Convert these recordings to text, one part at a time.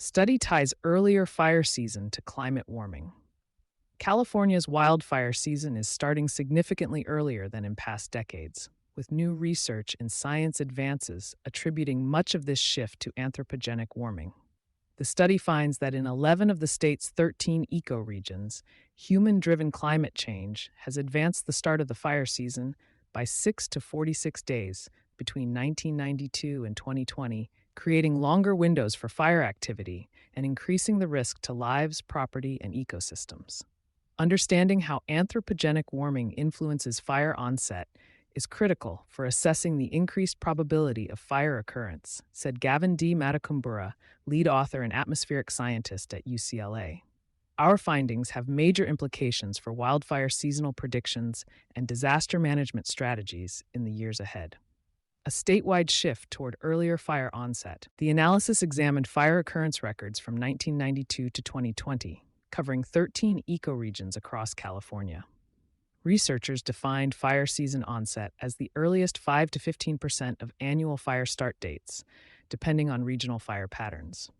Study ties earlier fire season to climate warming. California's wildfire season is starting significantly earlier than in past decades, with new research and science advances attributing much of this shift to anthropogenic warming. The study finds that in 11 of the state's 13 ecoregions, human driven climate change has advanced the start of the fire season by 6 to 46 days between 1992 and 2020, creating longer windows for fire activity and increasing the risk to lives, property, and ecosystems. Understanding how anthropogenic warming influences fire onset is critical for assessing the increased probability of fire occurrence, said Gavin D. Matakumbura, lead author and atmospheric scientist at UCLA. Our findings have major implications for wildfire seasonal predictions and disaster management strategies in the years ahead. A statewide shift toward earlier fire onset. The analysis examined fire occurrence records from 1992 to 2020, covering 13 ecoregions across California. Researchers defined fire season onset as the earliest 5 to 15% of annual fire start dates, depending on regional fire patterns.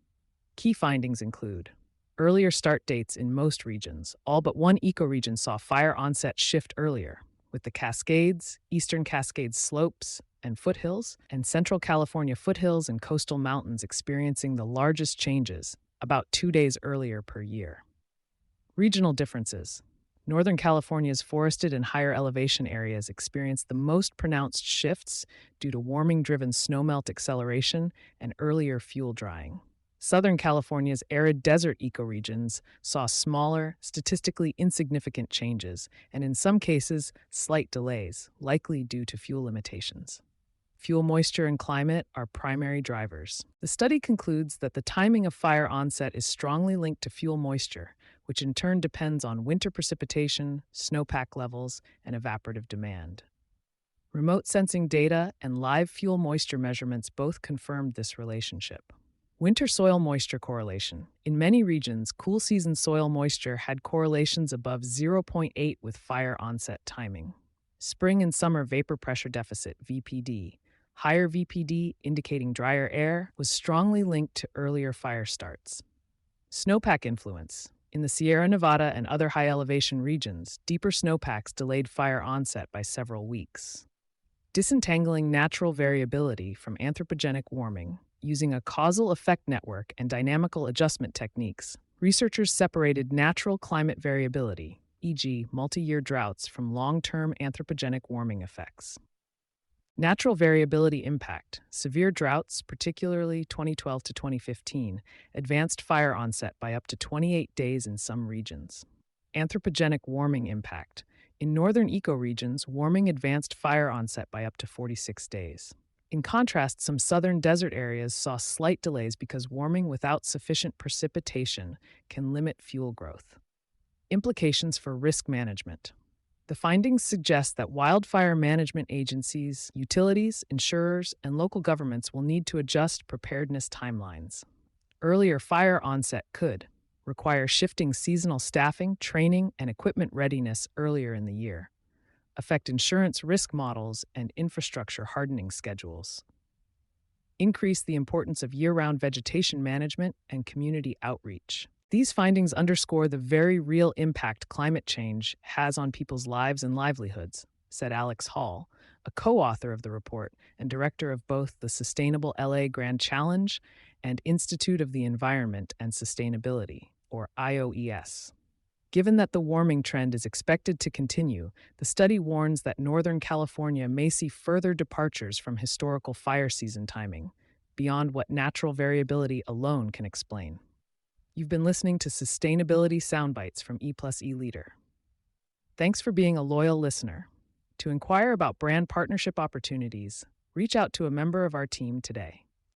Key findings include earlier start dates in most regions. All but one ecoregion saw fire onset shift earlier, with the Cascades, Eastern Cascades slopes, and foothills, and Central California foothills and coastal mountains experiencing the largest changes, about 2 days earlier per year. Regional differences. Northern California's forested and higher elevation areas experienced the most pronounced shifts due to warming-driven snowmelt acceleration and earlier fuel drying. Southern California's arid desert ecoregions saw smaller, statistically insignificant changes, and in some cases, slight delays, likely due to fuel limitations. Fuel moisture and climate are primary drivers. The study concludes that the timing of fire onset is strongly linked to fuel moisture, which in turn depends on winter precipitation, snowpack levels, and evaporative demand. Remote sensing data and live fuel moisture measurements both confirmed this relationship. Winter soil moisture correlation. In many regions, cool season soil moisture had correlations above 0.8 with fire onset timing. Spring and summer vapor pressure deficit, VPD. Higher VPD, indicating drier air, was strongly linked to earlier fire starts. Snowpack influence. In the Sierra Nevada and other high-elevation regions, deeper snowpacks delayed fire onset by several weeks. Disentangling natural variability from anthropogenic warming. Using a causal effect network and dynamical adjustment techniques, researchers separated natural climate variability, e.g., multi-year droughts, from long-term anthropogenic warming effects. Natural variability impact. Severe droughts, particularly 2012 to 2015, advanced fire onset by up to 28 days in some regions. Anthropogenic warming impact. In northern ecoregions, warming advanced fire onset by up to 46 days. In contrast, some southern desert areas saw slight delays because warming without sufficient precipitation can limit fuel growth. Implications for risk management. The findings suggest that wildfire management agencies, utilities, insurers, and local governments will need to adjust preparedness timelines. Earlier fire onset could require shifting seasonal staffing, training, and equipment readiness earlier in the year, affect insurance risk models and infrastructure hardening schedules, increase the importance of year-round vegetation management and community outreach. These findings underscore the very real impact climate change has on people's lives and livelihoods, said Alex Hall, a co-author of the report and director of both the Sustainable LA Grand Challenge and Institute of the Environment and Sustainability, or IOES. Given that the warming trend is expected to continue, the study warns that Northern California may see further departures from historical fire season timing, beyond what natural variability alone can explain. You've been listening to Sustainability Soundbites from E+E Leader. Thanks for being a loyal listener. To inquire about brand partnership opportunities, reach out to a member of our team today.